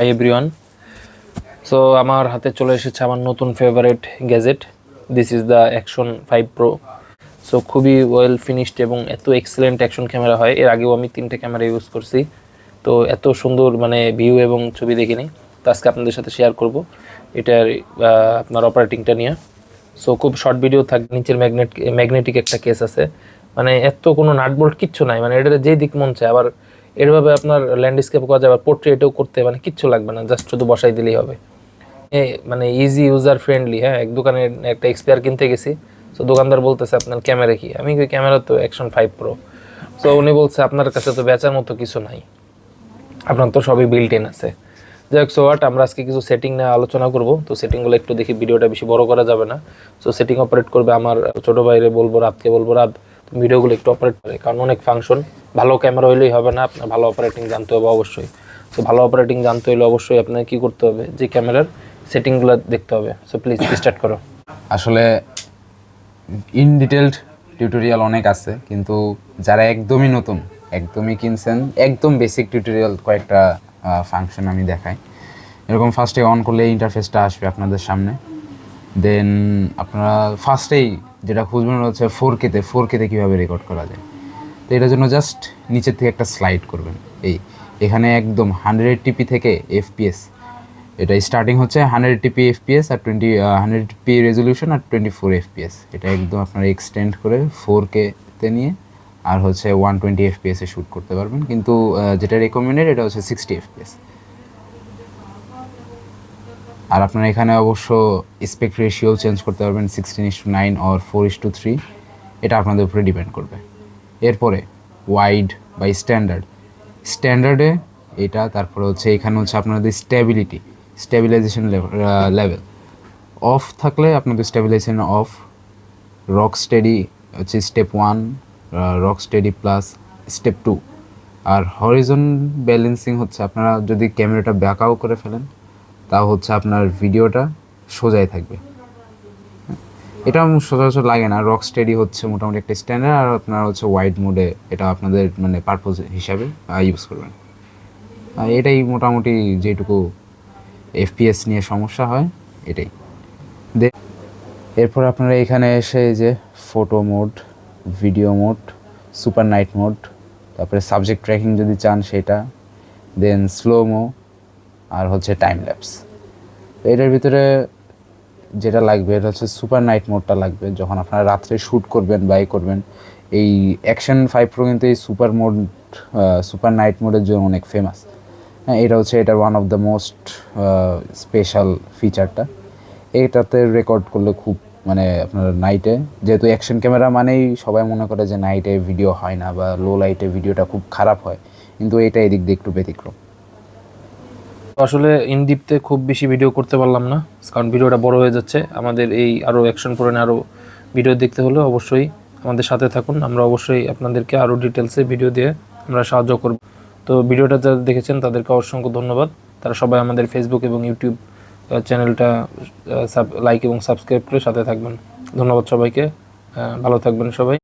Hi everyone. So আমার হাতে চলে এসেছে আমার নতুন favourite gadget. This is the action 5 pro. So খুবই ওয়েল ফিনিশড এবং এত এক্সেলেন্ট অ্যাকশন ক্যামেরা হয়। এর আগেও আমি 3টে ক্যামেরা ইউজ করছি, তো এত সুন্দর মানে ভিউ এবং ছবি দেখিনি। তো আজকে আপনাদের সাথে শেয়ার করব এটার আপনার অপারেটিংটা নিয়ে। সো খুব শর্ট ভিডিও থাকবে। নিচের ম্যাগনেটিক একটা কেস আছে, মানে এত কোনো নাটবোল্ট কিচ্ছু নাই, মানে এটা যেই দিক মন চায়। আবার এরভাবে আপনার ল্যান্ডস্কেপ করা যাবে, পোর্ট্রেটও করতে, মানে কিচ্ছু লাগবে না, জাস্ট শুধু বসাই দিলেই হবে। মানে ইজি ইউজার ফ্রেন্ডলি। হ্যাঁ, এক দোকানে একটা এক্সপিআর কিনতে গেছি, তো দোকানদার বলতেছে আপনার ক্যামেরা কি, আমি কই ক্যামেরা তো অ্যাকশন 5 প্রো। তো উনি বলছে আপনার কাছে তো বেচার মতো কিছু নাই, আপনার তো সবই বিল্ট ইন আছে। যাই হোক, সো হোয়াট, আমরা আজকে কিছু সেটিং নিয়ে আলোচনা করব। তো সেটিংগুলো একটু দেখি, ভিডিওটা বেশি বড় করা যাবে না। সো সেটিং অপারেট করবে আমার ছোট ভাইরে বলবো, রাতকে বলবো, রাত ভিডিওগুলো একটু অপারেট করে, কারণ অনেক ফাংশন। ভালো ক্যামেরা হইলেই হবে না, আপনার ভালো অপারেটিং জানতে হবে অবশ্যই। সো ভালো অপারেটিং জানতে হলে অবশ্যই আপনাকে কী করতে হবে, যে ক্যামেরার সেটিংগুলো দেখতে হবে। সো প্লিজ স্টার্ট করো। আসলে ইন ডিটেলড টিউটোরিয়াল অনেক আছে, কিন্তু যারা একদমই নতুন, একদমই কিনছেন, একদম বেসিক টিউটোরিয়াল কয়েকটা ফাংশন আমি দেখাই। এরকম ফার্স্টে অন করলে ইন্টারফেসটা আসবে আপনাদের সামনে। দেন আপনারা ফার্স্টেই যেটা খুঁজবেন হচ্ছে 4K-তে কীভাবে রেকর্ড করা যায়। তো এটার জন্য জাস্ট নিচের থেকে একটা স্লাইড করবেন। এখানে একদম 100 TP থেকে FPS, এটা স্টার্টিং হচ্ছে 100 TP FPS আর 100 TP রেজলিউশন আর 24 FPS। এটা একদম আপনারা এক্সটেন্ড করে 4K-তে নিয়ে আর হচ্ছে 120 FPS শ্যুট করতে পারবেন, কিন্তু যেটা রেকমেন্ডেড এটা হচ্ছে 60 FPS। আর আপনারা এখানে অবশ্য স্পেক্ট রেশিও চেঞ্জ করতে পারবেন, 16:9 আর 4:3। এটা আপনাদের উপরে ডিপেন্ড করবে। এরপরে ওয়াইড বা স্ট্যান্ডার্ডে এটা, তারপরে হচ্ছে এখানে হচ্ছে আপনাদের স্টেবিলাইজেশন লেভেল অফ থাকলে আপনাদের স্টেবিলাইজেশন অফ। রক স্টেডি হচ্ছে step 1, rock steady plus step 2। আর হরিজন ব্যালেন্সিং হচ্ছে আপনারা যদি ক্যামেরাটা ব্যাকআউ করে ফেলেন, তা হচ্ছে আপনার ভিডিওটা সোজাই থাকবে। এটা সচরাচর লাগে না। রক স্টেডি হচ্ছে মোটামুটি একটা স্ট্যান্ডার্ড, আর আপনার হচ্ছে ওয়াইড মোডে এটা আপনাদের মানে পারপোজ হিসাবে ইউজ করবেন। এটাই মোটামুটি যেটুকু FPS নিয়ে সমস্যা হয় এটাই। এরপর আপনারা এখানে এসে যে photo mode, video mode, super night mode, তারপরে সাবজেক্ট ট্র্যাকিং যদি চান সেটা, দেন স্লোমো, আর হচ্ছে টাইম ল্যাপস। এটার ভিতরে যেটা লাগবে এটা হচ্ছে সুপার নাইট মোডটা লাগবে। যখন আপনারা রাত্রে শ্যুট করবেন বা করবেন, এই অ্যাকশন 5 প্রো কিন্তু এই সুপার নাইট মোডের জন্য অনেক ফেমাস। হ্যাঁ, এটা হচ্ছে এটার one of the most special ফিচারটা। এইটাতে রেকর্ড করলে খুব মানে আপনার নাইটে, যেহেতু অ্যাকশন ক্যামেরা মানেই সবাই মনে করে যে নাইটে ভিডিও হয় না বা লো লাইটে ভিডিওটা খুব খারাপ হয়, কিন্তু এটা এদিক দিয়ে একটু ব্যতিক্রম। আসলে ইনডিপতে খুব বেশি ভিডিও করতে পারলাম না, কারণ ভিডিওটা বড় হয়ে যাচ্ছে। আমাদের এই আরও অ্যাকশন প্রোনে আরও ভিডিও দেখতে হলে অবশ্যই আমাদের সাথে থাকুন। আমরা অবশ্যই আপনাদেরকে আরও ডিটেলসে ভিডিও দিয়ে আমরা সাহায্য করব। তো ভিডিওটা যারা দেখেছেন তাদেরকে অসংখ্য ধন্যবাদ। তারা সবাই আমাদের ফেসবুক এবং ইউটিউব চ্যানেলটা লাইক এবং সাবস্ক্রাইব করে সাথে থাকবেন। ধন্যবাদ সবাইকে, ভালো থাকবেন সবাই।